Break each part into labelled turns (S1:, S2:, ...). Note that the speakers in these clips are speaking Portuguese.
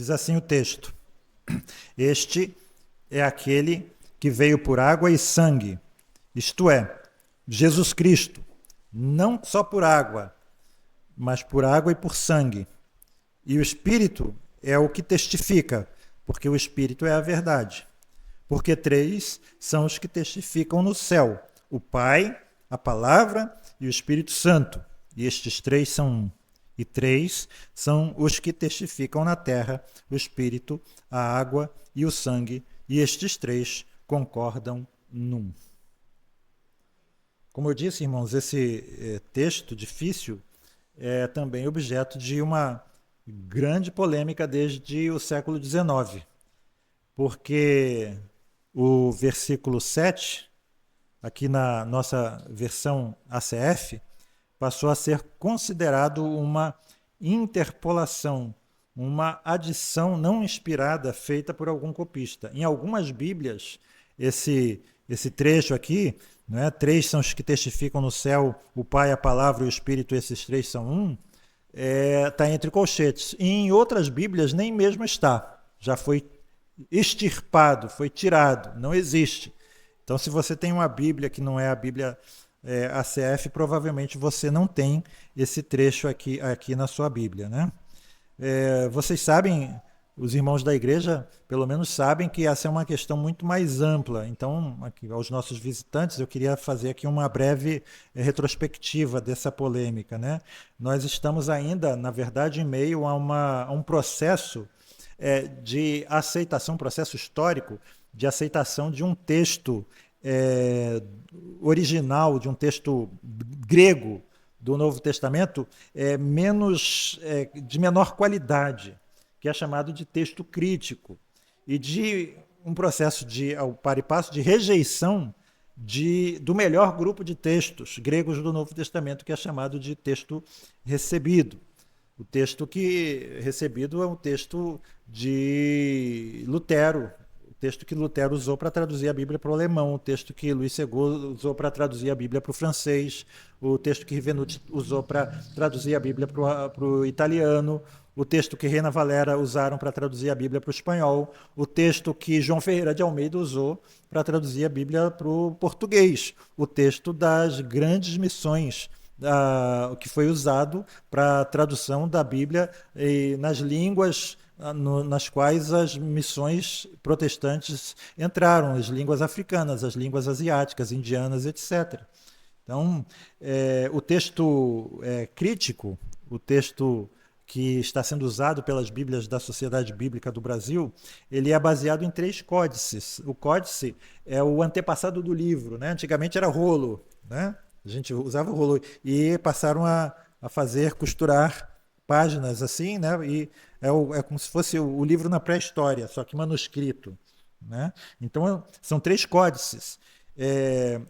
S1: Diz assim o texto: Este é aquele que veio por água e sangue, isto é, Jesus Cristo, não só por água, mas por água e por sangue. E o Espírito é o que testifica, porque o Espírito é a verdade. Porque três são os que testificam no céu: o Pai, a Palavra e o Espírito Santo. E estes três são um. E três são os que testificam na terra: o Espírito, a água e o sangue. E estes três concordam num. Como eu disse, irmãos, esse texto difícil é também objeto de uma grande polêmica desde o século XIX, porque o versículo 7, aqui na nossa versão ACF, passou a ser considerado uma interpolação, uma adição não inspirada feita por algum copista. Em algumas Bíblias, esse trecho aqui, né, três são os que testificam no céu: o Pai, a Palavra e o Espírito, esses três são um, está entre colchetes. E em outras Bíblias nem mesmo está. Já foi extirpado, foi tirado, não existe. Então, se você tem uma Bíblia que não é a Bíblia ACF, provavelmente você não tem esse trecho aqui na sua Bíblia, né? Vocês sabem, os irmãos da igreja, pelo menos sabem que essa é uma questão muito mais ampla. Então, aqui, aos nossos visitantes, eu queria fazer aqui uma breve retrospectiva dessa polêmica, né? Nós estamos ainda, na verdade, em meio a um processo de aceitação, um processo histórico de aceitação de um texto original, de um texto grego do Novo Testamento, de menor qualidade, que é chamado de texto crítico, e de um processo ao par e passo de rejeição do melhor grupo de textos gregos do Novo Testamento, que é chamado de texto recebido. O texto recebido é um texto de Lutero, o texto que Lutero usou para traduzir a Bíblia para o alemão, o texto que Luís Segou usou para traduzir a Bíblia para o francês, o texto que Rivenuti usou para traduzir a Bíblia para o italiano, o texto que Reina Valera usaram para traduzir a Bíblia para o espanhol, o texto que João Ferreira de Almeida usou para traduzir a Bíblia para o português, o texto das grandes missões que foi usado para a tradução da Bíblia nas línguas nas quais as missões protestantes entraram, as línguas africanas, as línguas asiáticas, indianas, etc. Então, o texto crítico, o texto que está sendo usado pelas Bíblias da Sociedade Bíblica do Brasil, ele é baseado em 3 códices. O códice é o antepassado do livro, né? Antigamente era rolo, né? A gente usava o rolo e passaram a costurar páginas assim, né? E é como se fosse o livro na pré-história, só que manuscrito, né? Então, são 3 códices.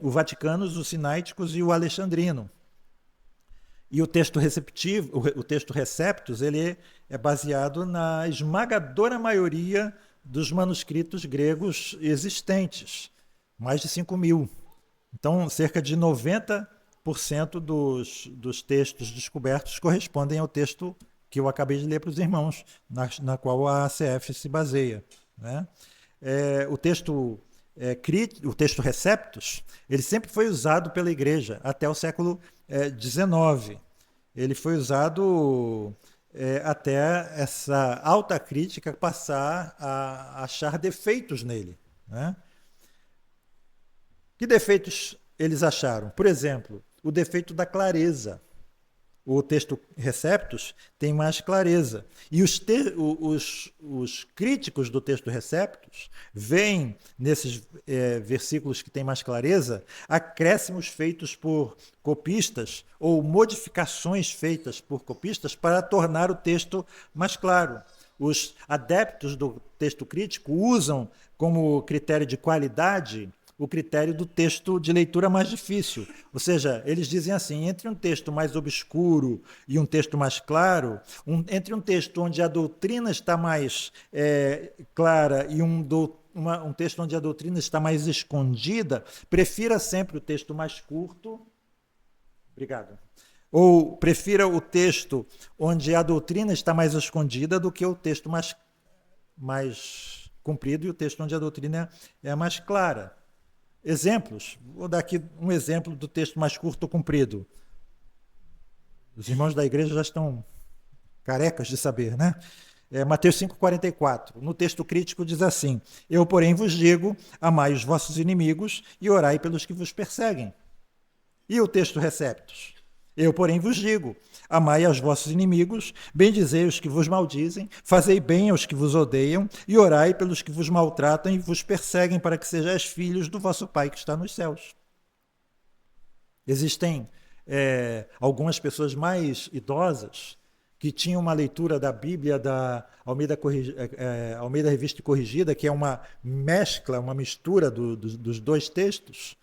S1: O Vaticanos, os Sinaíticos e o Alexandrino. E o texto receptivo, o texto Receptus, ele é baseado na esmagadora maioria dos manuscritos gregos existentes, mais de 5.000. Então, cerca de 90% dos textos descobertos correspondem ao texto que eu acabei de ler para os irmãos, na qual a ACF se baseia, né? O texto Receptus, ele sempre foi usado pela igreja até o século XIX. Ele foi usado até essa alta crítica passar a achar defeitos nele, né? Que defeitos eles acharam? Por exemplo, o defeito da clareza. O texto Receptus tem mais clareza. E os críticos do texto Receptus veem, nesses versículos que têm mais clareza, acréscimos feitos por copistas ou modificações feitas por copistas para tornar o texto mais claro. Os adeptos do texto crítico usam como critério de qualidade o critério do texto de leitura mais difícil. Ou seja, eles dizem assim, entre um texto mais obscuro e um texto mais claro, entre um texto onde a doutrina está mais clara e um texto onde a doutrina está mais escondida, prefira sempre o texto mais curto. Obrigado. Ou prefira o texto onde a doutrina está mais escondida do que o texto mais mais comprido e o texto onde a doutrina é mais clara. Exemplos. Vou dar aqui um exemplo do texto mais curto ou comprido. Os irmãos da igreja já estão carecas de saber, né? Mateus 5,44. No texto crítico diz assim: Eu, porém, vos digo, amai os vossos inimigos e orai pelos que vos perseguem. E o texto receptos? Eu, porém, vos digo, amai aos vossos inimigos, bendizei os que vos maldizem, fazei bem aos que vos odeiam e orai pelos que vos maltratam e vos perseguem, para que sejais filhos do vosso Pai que está nos céus. Existem algumas pessoas mais idosas que tinham uma leitura da Bíblia da Almeida Revista e Corrigida, que é uma mescla, uma mistura dos dois textos,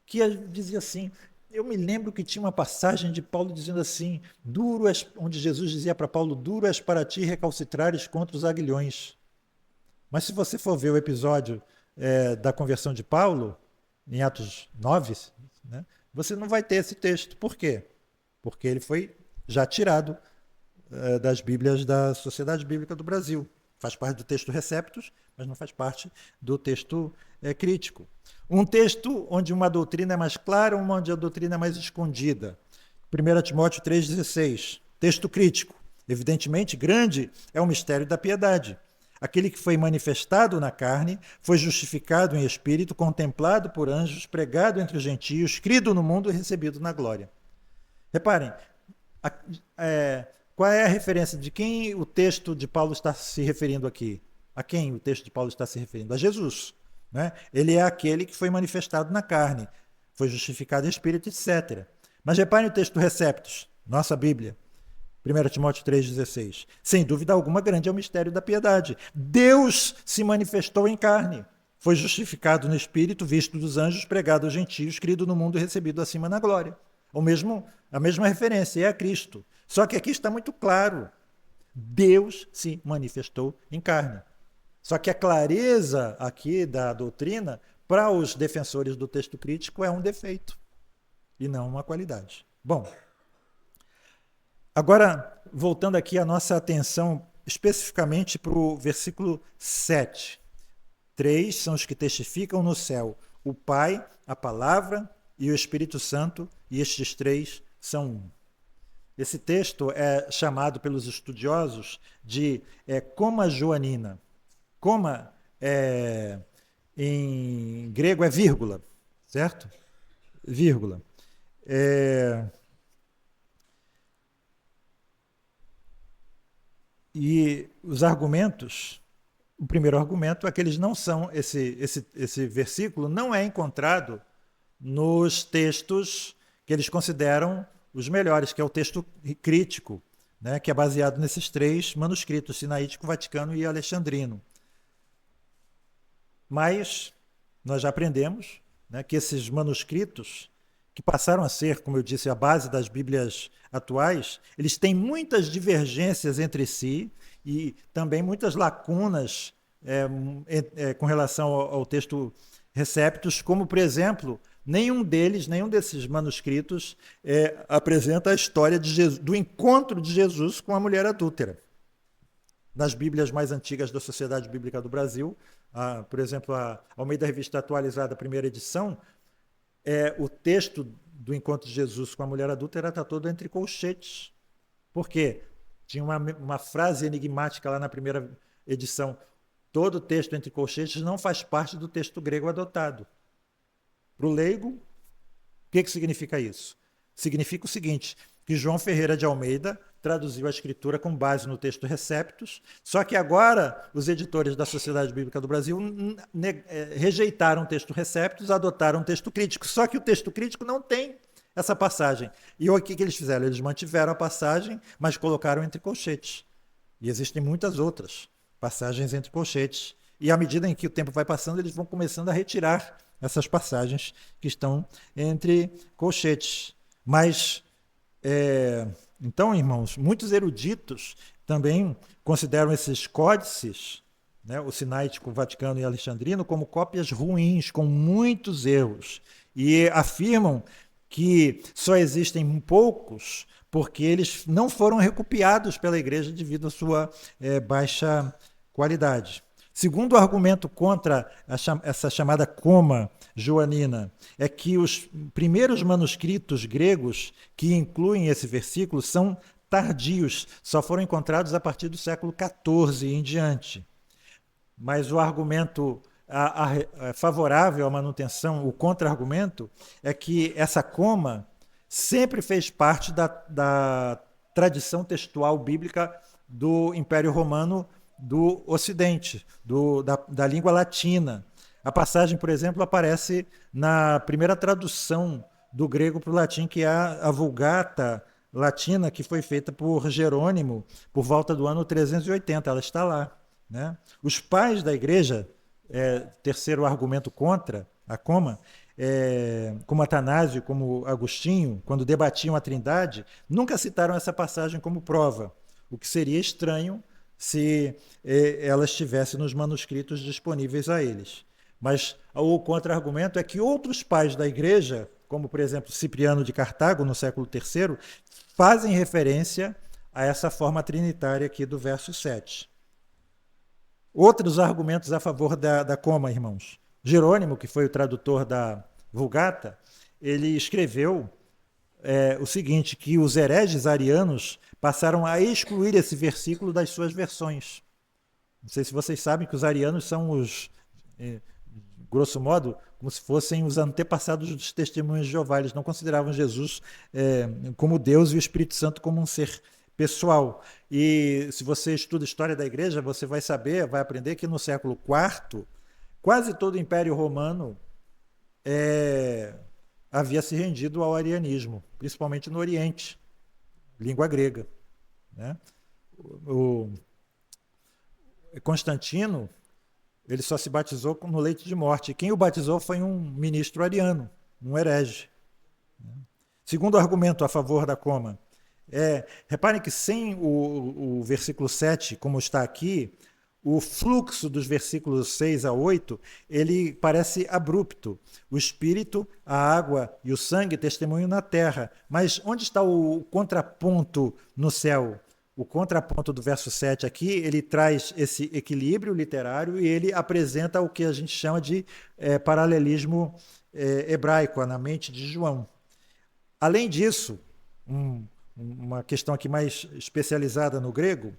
S1: que dizia assim: eu me lembro que tinha uma passagem de Paulo dizendo assim, onde Jesus dizia para Paulo, duro és para ti recalcitrares contra os aguilhões. Mas se você for ver o episódio da conversão de Paulo, em Atos 9, né, você não vai ter esse texto. Por quê? Porque ele foi já tirado das Bíblias da Sociedade Bíblica do Brasil. Faz parte do texto receptos, mas não faz parte do texto crítico. Um texto onde uma doutrina é mais clara, onde a doutrina é mais escondida. 1 Timóteo 3,16. Texto crítico. Evidentemente, grande é o mistério da piedade. Aquele que foi manifestado na carne, foi justificado em espírito, contemplado por anjos, pregado entre os gentios, crido no mundo e recebido na glória. Reparem, qual é a referência de quem o texto de Paulo está se referindo aqui? A quem o texto de Paulo está se referindo? A Jesus. Né? Ele é aquele que foi manifestado na carne, foi justificado em espírito, etc. Mas reparem o texto receptos, nossa Bíblia, 1 Timóteo 3,16. Sem dúvida alguma, grande é o mistério da piedade. Deus se manifestou em carne, foi justificado no espírito, visto dos anjos, pregado aos gentios, crido no mundo e recebido acima na glória. A mesma referência é a Cristo. Só que aqui está muito claro, Deus se manifestou em carne. Só que a clareza aqui da doutrina, para os defensores do texto crítico, é um defeito e não uma qualidade. Bom, agora, voltando aqui a nossa atenção especificamente para o versículo 7. 3 são os que testificam no céu, o Pai, a Palavra e o Espírito Santo, e estes 3 são um. Esse texto é chamado pelos estudiosos de coma joanina. Coma em grego é vírgula, certo? Vírgula. E os argumentos, o primeiro argumento é que eles não são, esse versículo não é encontrado nos textos que eles consideram os melhores, que é o texto crítico, né, que é baseado nesses 3 manuscritos, sinaítico, vaticano e alexandrino. Mas nós já aprendemos, né, que esses manuscritos, que passaram a ser, como eu disse, a base das Bíblias atuais, eles têm muitas divergências entre si e também muitas lacunas com relação ao texto receptos, como, por exemplo, nenhum desses manuscritos apresenta a história de Jesus, do encontro de Jesus com a mulher adúltera. Nas Bíblias mais antigas da Sociedade Bíblica do Brasil, por exemplo, a Almeida Revista Atualizada, primeira edição, o texto do encontro de Jesus com a mulher adúltera está todo entre colchetes. Por quê? Tinha uma frase enigmática lá na primeira edição. Todo texto entre colchetes não faz parte do texto grego adotado. Para o leigo, o que significa isso? Significa o seguinte, que João Ferreira de Almeida traduziu a escritura com base no texto receptos, só que agora os editores da Sociedade Bíblica do Brasil rejeitaram o texto receptos, adotaram o texto crítico, só que o texto crítico não tem essa passagem. E o que eles fizeram? Eles mantiveram a passagem, mas colocaram entre colchetes. E existem muitas outras passagens entre colchetes. E à medida em que o tempo vai passando, eles vão começando a retirar essas passagens que estão entre colchetes. Mas, então, irmãos, muitos eruditos também consideram esses códices, né, o sinaítico, vaticano e alexandrino, como cópias ruins, com muitos erros. E afirmam que só existem poucos porque eles não foram recopiados pela igreja devido à sua baixa qualidade. Segundo argumento contra essa chamada coma joanina é que os primeiros manuscritos gregos que incluem esse versículo são tardios, só foram encontrados a partir do século XIV em diante. Mas o argumento favorável à manutenção, o contra-argumento, é que essa coma sempre fez parte da tradição textual bíblica do Império Romano do Ocidente, da língua latina. A passagem, por exemplo, aparece na primeira tradução do grego para o latim, que é a Vulgata latina, que foi feita por Jerônimo por volta do ano 380. Ela está lá, né? Os pais da igreja, terceiro argumento contra a coma, como Atanásio, como Agostinho, quando debatiam a Trindade, nunca citaram essa passagem como prova, o que seria estranho se ela estivesse nos manuscritos disponíveis a eles. Mas o contra-argumento é que outros pais da igreja, como por exemplo Cipriano de Cartago, no século III, fazem referência a essa forma trinitária aqui do verso 7. Outros argumentos a favor da coma, irmãos. Jerônimo, que foi o tradutor da Vulgata, ele escreveu o seguinte, que os hereges arianos passaram a excluir esse versículo das suas versões. Não sei se vocês sabem que os arianos são os, grosso modo, como se fossem os antepassados dos testemunhos de Jeová. Eles não consideravam Jesus como Deus e o Espírito Santo como um ser pessoal. E se você estuda a história da igreja, você vai saber, vai aprender que no século IV, quase todo o Império Romano havia se rendido ao arianismo, principalmente no Oriente, língua grega, né? O Constantino, ele só se batizou no leito de morte. Quem o batizou foi um ministro ariano, um herege. Segundo argumento a favor da coma, reparem que sem o versículo 7, como está aqui, o fluxo dos versículos 6 a 8, ele parece abrupto. O Espírito, a água e o sangue testemunham na terra. Mas onde está o contraponto no céu? O contraponto do verso 7 aqui, ele traz esse equilíbrio literário e ele apresenta o que a gente chama de paralelismo hebraico na mente de João. Além disso, uma questão aqui mais especializada no grego,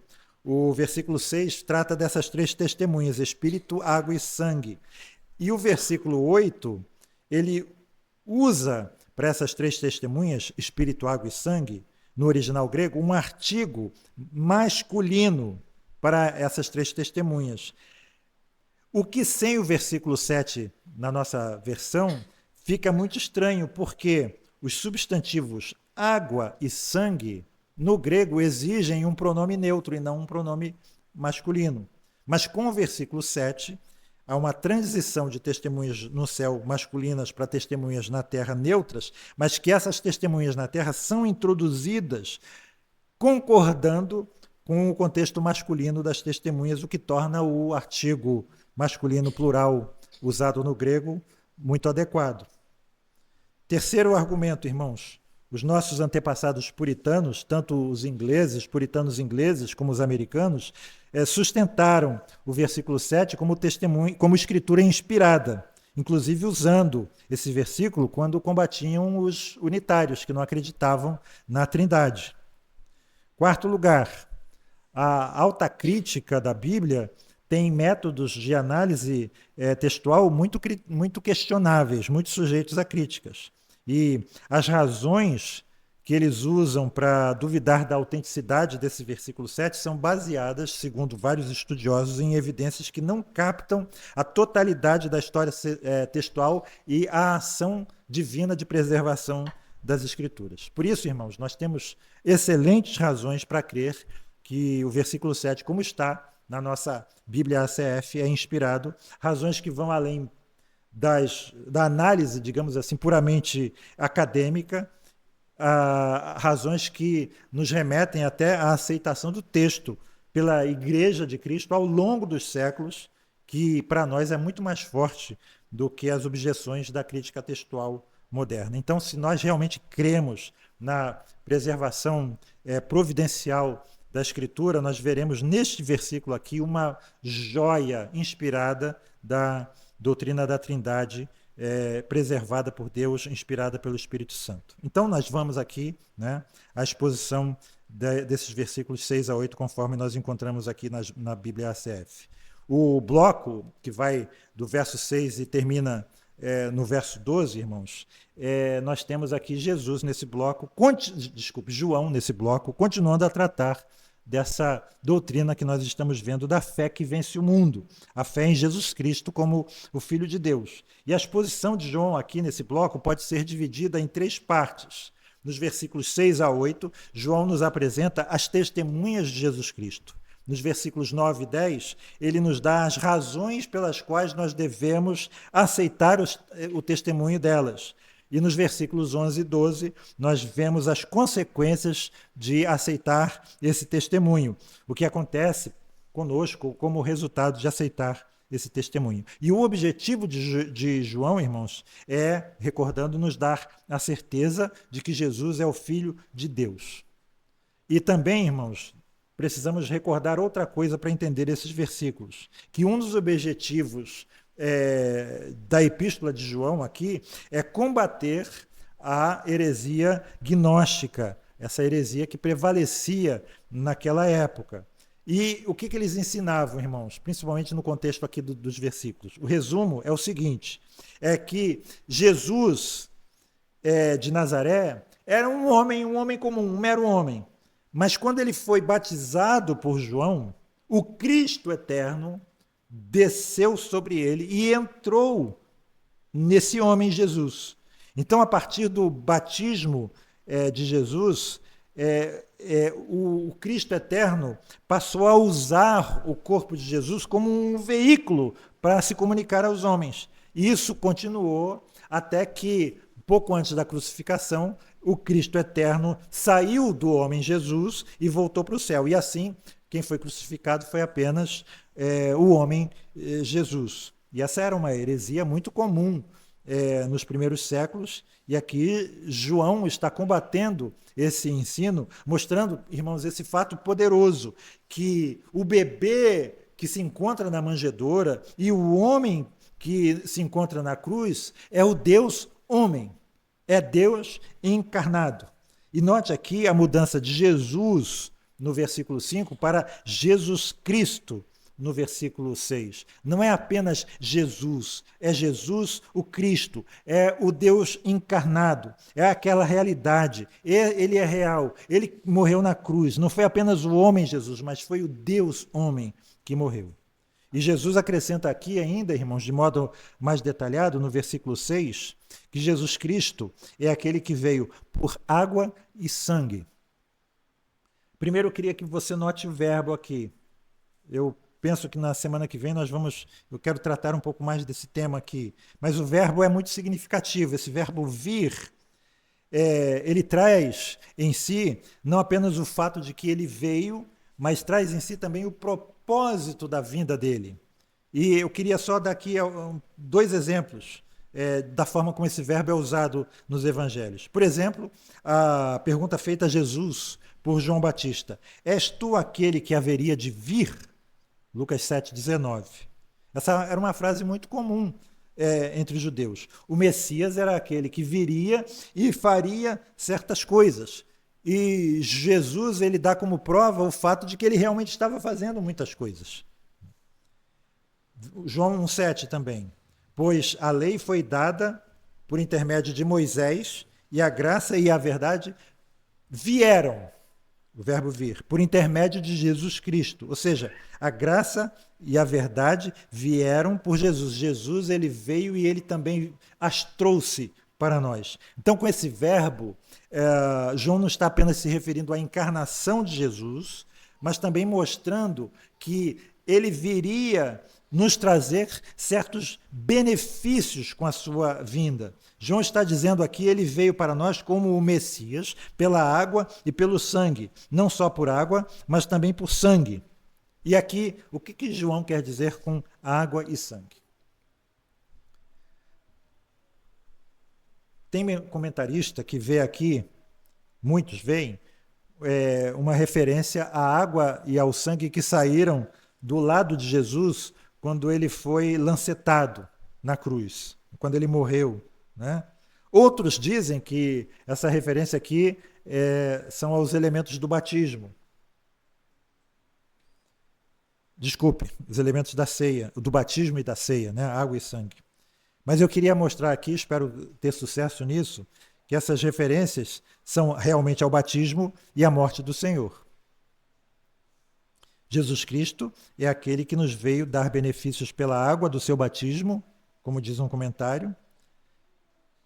S1: o versículo 6 trata dessas três testemunhas, espírito, água e sangue. E o versículo 8, ele usa para essas três testemunhas, espírito, água e sangue, no original grego, um artigo masculino para essas três testemunhas. O que sem o versículo 7 na nossa versão fica muito estranho, porque os substantivos água e sangue no grego exigem um pronome neutro e não um pronome masculino. Mas com o versículo 7, há uma transição de testemunhas no céu masculinas para testemunhas na terra neutras, mas que essas testemunhas na terra são introduzidas concordando com o contexto masculino das testemunhas, o que torna o artigo masculino plural usado no grego muito adequado. Terceiro argumento, irmãos. Os nossos antepassados puritanos, tanto os puritanos ingleses, como os americanos, sustentaram o versículo 7 como testemunho, como escritura inspirada, inclusive usando esse versículo quando combatiam os unitários, que não acreditavam na Trindade. Quarto lugar, a alta crítica da Bíblia tem métodos de análise textual muito questionáveis, muito sujeitos a críticas. E as razões que eles usam para duvidar da autenticidade desse versículo 7 são baseadas, segundo vários estudiosos, em evidências que não captam a totalidade da história textual e a ação divina de preservação das Escrituras. Por isso, irmãos, nós temos excelentes razões para crer que o versículo 7, como está na nossa Bíblia ACF, é inspirado, razões que vão além da análise, digamos assim, puramente acadêmica, razões que nos remetem até à aceitação do texto pela Igreja de Cristo ao longo dos séculos, que para nós é muito mais forte do que as objeções da crítica textual moderna. Então, se nós realmente cremos na preservação providencial da Escritura, nós veremos neste versículo aqui uma joia inspirada da doutrina da Trindade, preservada por Deus, inspirada pelo Espírito Santo. Então, nós vamos aqui, né, à exposição desses versículos 6 a 8, conforme nós encontramos aqui na Bíblia ACF. O bloco que vai do verso 6 e termina no verso 12, irmãos, nós temos aqui Jesus nesse bloco, João nesse bloco, continuando a tratar dessa doutrina que nós estamos vendo da fé que vence o mundo, a fé em Jesus Cristo como o Filho de Deus. E a exposição de João aqui nesse bloco pode ser dividida em 3 partes. Nos versículos 6 a 8, João nos apresenta as testemunhas de Jesus Cristo. Nos versículos 9 e 10, ele nos dá as razões pelas quais nós devemos aceitar o testemunho delas. E nos versículos 11 e 12, nós vemos as consequências de aceitar esse testemunho, o que acontece conosco como resultado de aceitar esse testemunho. E o objetivo de João, irmãos, recordando, nos dar a certeza de que Jesus é o Filho de Deus. E também, irmãos, precisamos recordar outra coisa para entender esses versículos, que um dos objetivos da epístola de João aqui é combater a heresia gnóstica, essa heresia que prevalecia naquela época. E o que eles ensinavam, irmãos, principalmente no contexto aqui dos versículos? O resumo é o seguinte, é que Jesus de Nazaré era um homem comum, um mero homem. Mas quando ele foi batizado por João, o Cristo eterno desceu sobre ele e entrou nesse homem Jesus. Então, a partir do batismo de Jesus, o Cristo eterno passou a usar o corpo de Jesus como um veículo para se comunicar aos homens. E isso continuou até que, pouco antes da crucificação, o Cristo eterno saiu do homem Jesus e voltou para o céu. E assim, quem foi crucificado foi apenas o homem Jesus. E essa era uma heresia muito comum nos primeiros séculos, e aqui João está combatendo esse ensino, mostrando, irmãos, esse fato poderoso, que o bebê que se encontra na manjedoura e o homem que se encontra na cruz é o Deus homem, é Deus encarnado. E note aqui a mudança de Jesus no versículo 5 para Jesus Cristo no versículo 6. Não é apenas Jesus, é Jesus o Cristo, é o Deus encarnado, é aquela realidade, ele é real, ele morreu na cruz, não foi apenas o homem Jesus, mas foi o Deus homem que morreu. E Jesus acrescenta aqui ainda, irmãos, de modo mais detalhado, no versículo 6, que Jesus Cristo é aquele que veio por água e sangue. Primeiro eu queria que você note o verbo aqui. Eu penso que na semana que vem eu quero tratar um pouco mais desse tema aqui, mas o verbo é muito significativo. Esse verbo vir, ele traz em si não apenas o fato de que ele veio, mas traz em si também o propósito da vinda dele. E eu queria só dar aqui 2 exemplos da forma como esse verbo é usado nos evangelhos. Por exemplo, a pergunta feita a Jesus por João Batista: és tu aquele que haveria de vir? Lucas 7,19. Essa era uma frase muito comum entre os judeus. O Messias era aquele que viria e faria certas coisas. E Jesus, ele dá como prova o fato de que ele realmente estava fazendo muitas coisas. João 1,7 também. Pois a lei foi dada por intermédio de Moisés e a graça e a verdade vieram. O verbo vir, por intermédio de Jesus Cristo. Ou seja, a graça e a verdade vieram por Jesus. Jesus, ele veio e ele também as trouxe para nós. Então, com esse verbo, João não está apenas se referindo à encarnação de Jesus, mas também mostrando que ele viria nos trazer certos benefícios com a sua vinda. João está dizendo aqui, ele veio para nós como o Messias, pela água e pelo sangue. Não só por água, mas também por sangue. E aqui, o que João quer dizer com água e sangue? Tem comentarista que vê aqui, muitos veem, uma referência à água e ao sangue que saíram do lado de Jesus quando ele foi lancetado na cruz, quando ele morreu, né? Outros dizem que essa referência aqui são aos elementos do batismo. Desculpe, os elementos da ceia, do batismo e da ceia, né? Água e sangue. Mas eu queria mostrar aqui, espero ter sucesso nisso, que essas referências são realmente ao batismo e à morte do Senhor. Jesus Cristo é aquele que nos veio dar benefícios pela água do seu batismo, como diz um comentário,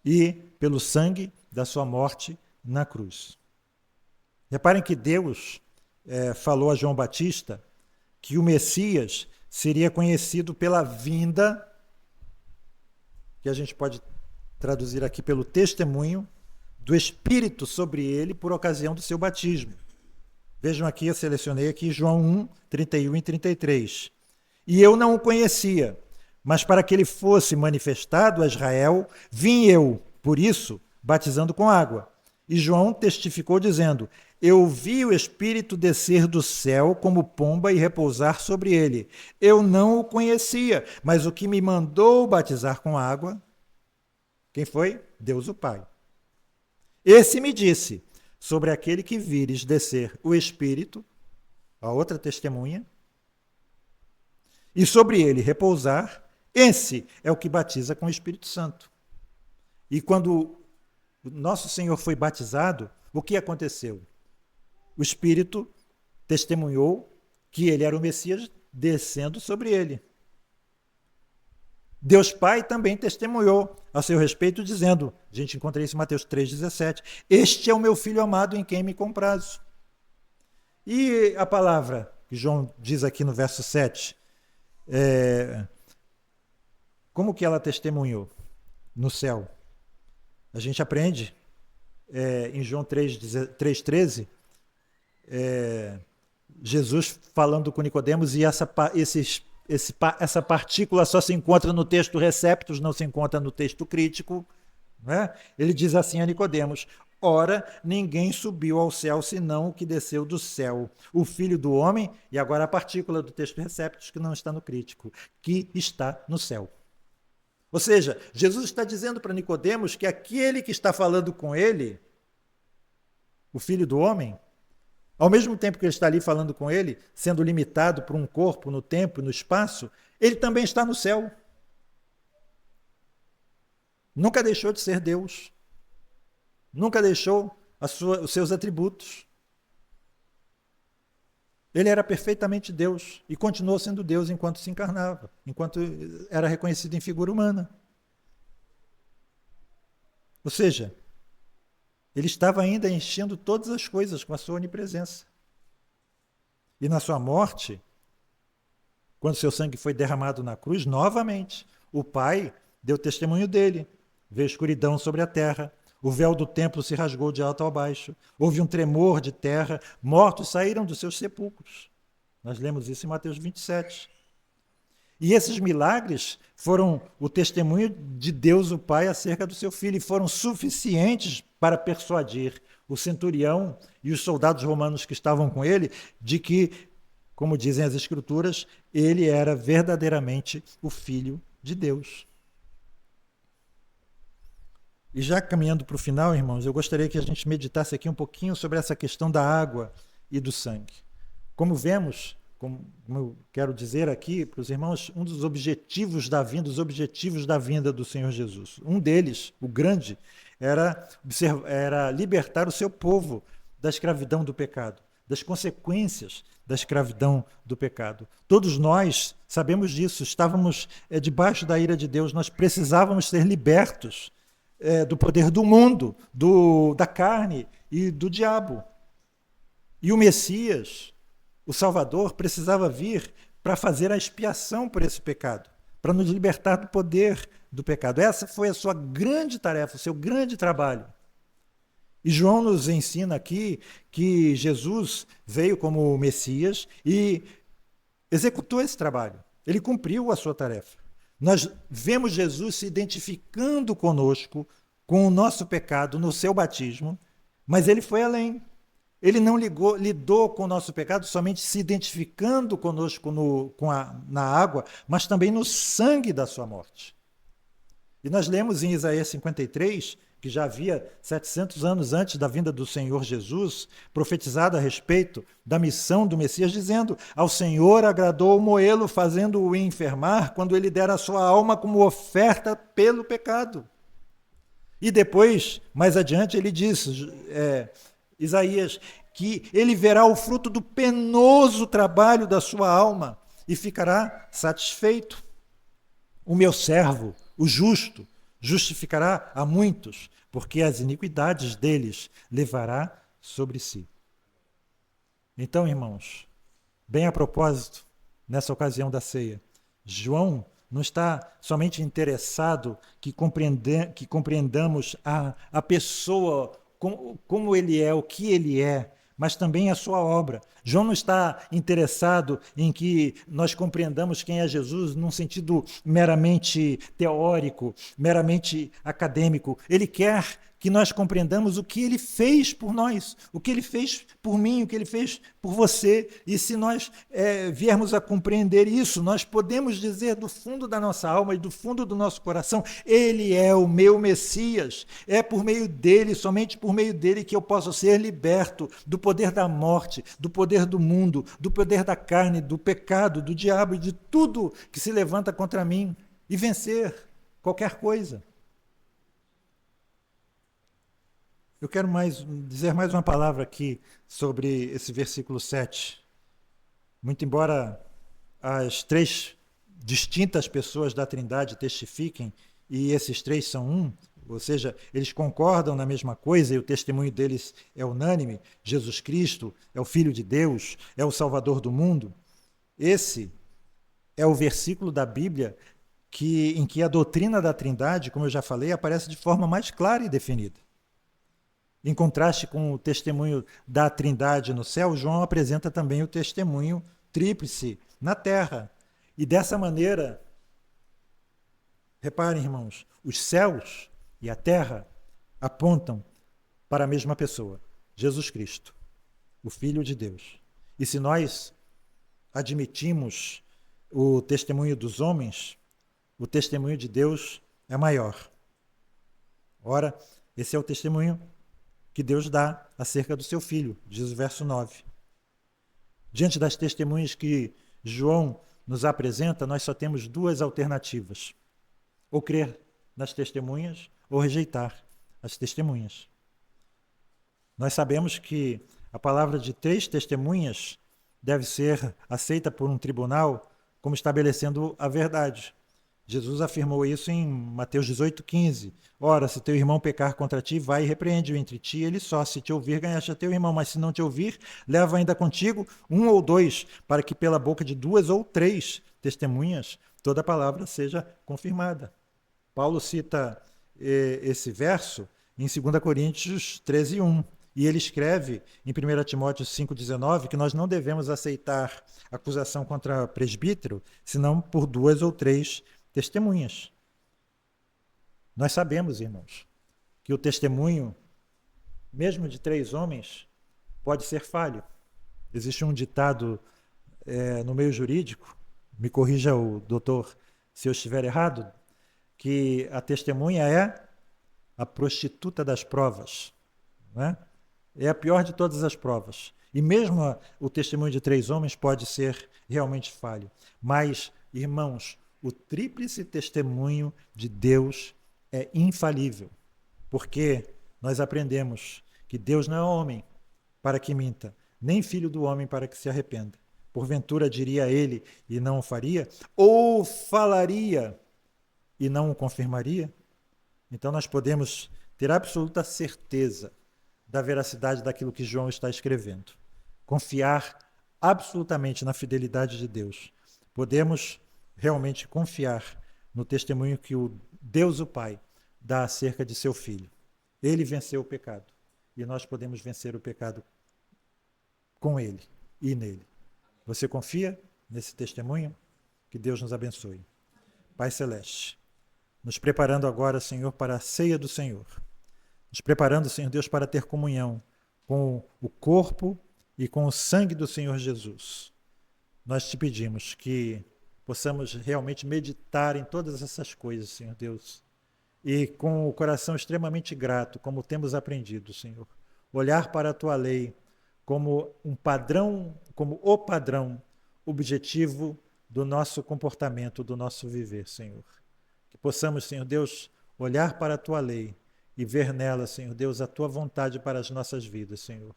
S1: e pelo sangue da sua morte na cruz. Reparem que Deus falou a João Batista que o Messias seria conhecido pela vinda, que a gente pode traduzir aqui pelo testemunho do Espírito sobre ele por ocasião do seu batismo. Vejam aqui, eu selecionei aqui João 1, 31 e 33. E eu não o conhecia, mas para que ele fosse manifestado a Israel, vim eu, por isso, batizando com água. E João testificou dizendo, eu vi o Espírito descer do céu como pomba e repousar sobre ele. Eu não o conhecia, mas o que me mandou batizar com água, quem foi? Deus o Pai. Esse me disse, sobre aquele que vires descer o Espírito, a outra testemunha, e sobre ele repousar, esse é o que batiza com o Espírito Santo. E quando o nosso Senhor foi batizado, o que aconteceu? O Espírito testemunhou que ele era o Messias descendo sobre ele. Deus Pai também testemunhou a seu respeito, dizendo, a gente encontra isso em Mateus 3,17, este é o meu Filho amado em quem me comprazo. E a palavra que João diz aqui no verso 7, como que ela testemunhou no céu? A gente aprende em João 3,13, Jesus falando com Nicodemos, e essa partícula só se encontra no texto receptus, não se encontra no texto crítico, né? Ele diz assim a Nicodemos, ora, ninguém subiu ao céu senão o que desceu do céu, o Filho do Homem, e agora a partícula do texto receptus que não está no crítico, que está no céu. Ou seja, Jesus está dizendo para Nicodemos que aquele que está falando com ele, o Filho do Homem, ao mesmo tempo que ele está ali falando com ele, sendo limitado por um corpo no tempo e no espaço, ele também está no céu. Nunca deixou de ser Deus. Nunca deixou os seus atributos. Ele era perfeitamente Deus e continuou sendo Deus enquanto se encarnava, enquanto era reconhecido em figura humana. Ou seja, ele estava ainda enchendo todas as coisas com a sua onipresença. E na sua morte, quando seu sangue foi derramado na cruz, novamente, o Pai deu testemunho dele. Veio escuridão sobre a terra, o véu do templo se rasgou de alto a baixo, houve um tremor de terra, mortos saíram dos seus sepulcros. Nós lemos isso em Mateus 27. E esses milagres foram o testemunho de Deus o Pai acerca do seu Filho e foram suficientes para persuadir o centurião e os soldados romanos que estavam com ele de que, como dizem as Escrituras, ele era verdadeiramente o Filho de Deus. E já caminhando para o final, irmãos, eu gostaria que a gente meditasse aqui um pouquinho sobre essa questão da água e do sangue. Como vemos, como eu quero dizer aqui para os irmãos, um dos objetivos da vinda do Senhor Jesus. Um deles, o grande, era libertar o seu povo da escravidão do pecado, das consequências da escravidão do pecado. Todos nós sabemos disso, estávamos debaixo da ira de Deus, nós precisávamos ser libertos do poder do mundo, da carne e do diabo. E o Messias, o Salvador, precisava vir para fazer a expiação por esse pecado, para nos libertar do poder do pecado. Essa foi a sua grande tarefa, o seu grande trabalho. E João nos ensina aqui que Jesus veio como Messias e executou esse trabalho. Ele cumpriu a sua tarefa. Nós vemos Jesus se identificando conosco, com o nosso pecado, no seu batismo, mas ele foi além. Ele não lidou com o nosso pecado somente se identificando conosco na água, mas também no sangue da sua morte. E nós lemos em Isaías 53, que já havia 700 anos antes da vinda do Senhor Jesus, profetizado a respeito da missão do Messias, dizendo: ao Senhor agradou moê-lo, fazendo-o enfermar, quando ele dera a sua alma como oferta pelo pecado. E depois, mais adiante, ele diz, Isaías, que ele verá o fruto do penoso trabalho da sua alma e ficará satisfeito. O meu servo, o justo, justificará a muitos, porque as iniquidades deles levará sobre si. Então, irmãos, bem a propósito, nessa ocasião da ceia, João não está somente interessado que compreendamos a pessoa, como ele é, o que ele é, mas também a sua obra. João não está interessado em que nós compreendamos quem é Jesus num sentido meramente teórico, meramente acadêmico. Ele quer que nós compreendamos o que ele fez por nós, o que ele fez por mim, o que ele fez por você. E se nós viermos a compreender isso, nós podemos dizer do fundo da nossa alma e do fundo do nosso coração: ele é o meu Messias, é por meio dele, somente por meio dele, que eu posso ser liberto do poder da morte, do poder do mundo, do poder da carne, do pecado, do diabo e de tudo que se levanta contra mim e vencer qualquer coisa. Eu quero dizer mais uma palavra aqui sobre esse versículo 7. Muito embora as três distintas pessoas da Trindade testifiquem, e esses três são um, ou seja, eles concordam na mesma coisa e o testemunho deles é unânime: Jesus Cristo é o Filho de Deus, é o Salvador do mundo. Esse é o versículo da Bíblia em que a doutrina da Trindade, como eu já falei, aparece de forma mais clara e definida. Em contraste com o testemunho da Trindade no céu, João apresenta também o testemunho tríplice na terra. E dessa maneira, reparem, irmãos, os céus e a terra apontam para a mesma pessoa, Jesus Cristo, o Filho de Deus. E se nós admitimos o testemunho dos homens, o testemunho de Deus é maior. Ora, esse é o testemunho que Deus dá acerca do seu Filho, diz o verso 9. Diante das testemunhas que João nos apresenta, nós só temos duas alternativas: ou crer nas testemunhas ou rejeitar as testemunhas. Nós sabemos que a palavra de três testemunhas deve ser aceita por um tribunal como estabelecendo a verdade. Jesus afirmou isso em Mateus 18,15. Ora, se teu irmão pecar contra ti, vai e repreende-o entre ti e ele só. Se te ouvir, ganhaste a teu irmão, mas se não te ouvir, leva ainda contigo um ou dois, para que pela boca de duas ou três testemunhas toda a palavra seja confirmada. Paulo cita esse verso em 2 Coríntios 13:1. E ele escreve em 1 Timóteo 5,19 que nós não devemos aceitar acusação contra presbítero, senão por duas ou três testemunhas. Nós sabemos, irmãos, que o testemunho, mesmo de três homens, pode ser falho. Existe um ditado no meio jurídico, me corrija o doutor se eu estiver errado, que a testemunha é a prostituta das provas, não é? É a pior de todas as provas. E mesmo o testemunho de três homens pode ser realmente falho. Mas, irmãos, o tríplice testemunho de Deus é infalível, porque nós aprendemos que Deus não é homem para que minta, nem filho do homem para que se arrependa. Porventura diria ele e não o faria? Ou falaria e não o confirmaria? Então nós podemos ter absoluta certeza da veracidade daquilo que João está escrevendo. Confiar absolutamente na fidelidade de Deus. Podemos realmente confiar no testemunho que o Deus o Pai dá acerca de seu Filho. Ele venceu o pecado e nós podemos vencer o pecado com ele e nele. Você confia nesse testemunho? Que Deus nos abençoe. Pai Celeste, nos preparando agora, Senhor, para a ceia do Senhor. Nos preparando, Senhor Deus, para ter comunhão com o corpo e com o sangue do Senhor Jesus. Nós te pedimos que possamos realmente meditar em todas essas coisas, Senhor Deus, e com o coração extremamente grato, como temos aprendido, Senhor, olhar para a tua lei como um padrão, como o padrão objetivo do nosso comportamento, do nosso viver, Senhor. Que possamos, Senhor Deus, olhar para a tua lei e ver nela, Senhor Deus, a tua vontade para as nossas vidas, Senhor.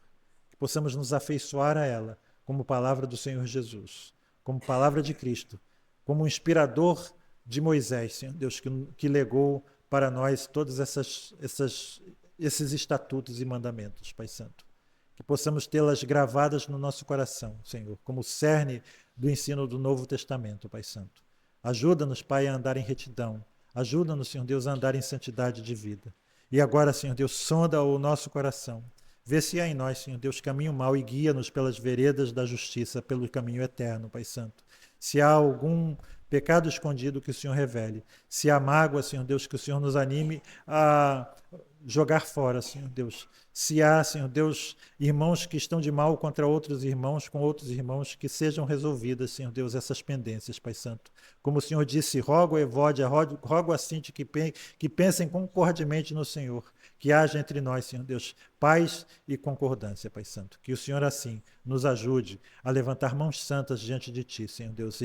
S1: Que possamos nos afeiçoar a ela como palavra do Senhor Jesus, como palavra de Cristo, como inspirador de Moisés, Senhor Deus, que legou para nós todos esses estatutos e mandamentos, Pai Santo. Que possamos tê-las gravadas no nosso coração, Senhor, como cerne do ensino do Novo Testamento, Pai Santo. Ajuda-nos, Pai, a andar em retidão. Ajuda-nos, Senhor Deus, a andar em santidade de vida. E agora, Senhor Deus, sonda o nosso coração. Vê se há em nós, Senhor Deus, caminho mau e guia-nos pelas veredas da justiça, pelo caminho eterno, Pai Santo. Se há algum pecado escondido, que o Senhor revele. Se há mágoa, Senhor Deus, que o Senhor nos anime a jogar fora, Senhor Deus. Se há, Senhor Deus, irmãos que estão de mal contra outros irmãos, com outros irmãos, que sejam resolvidas, Senhor Deus, essas pendências, Pai Santo. Como o Senhor disse, rogo, Evódia, rogo a Cinti que pensem concordemente no Senhor, que haja entre nós, Senhor Deus, paz e concordância, Pai Santo. Que o Senhor, assim, nos ajude a levantar mãos santas diante de Ti, Senhor Deus,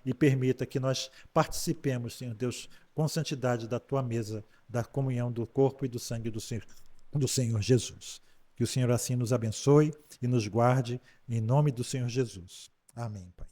S1: e permita que nós participemos, Senhor Deus, com santidade da Tua mesa, da comunhão do corpo e do sangue do Senhor Jesus. Que o Senhor assim nos abençoe e nos guarde, em nome do Senhor Jesus. Amém, Pai.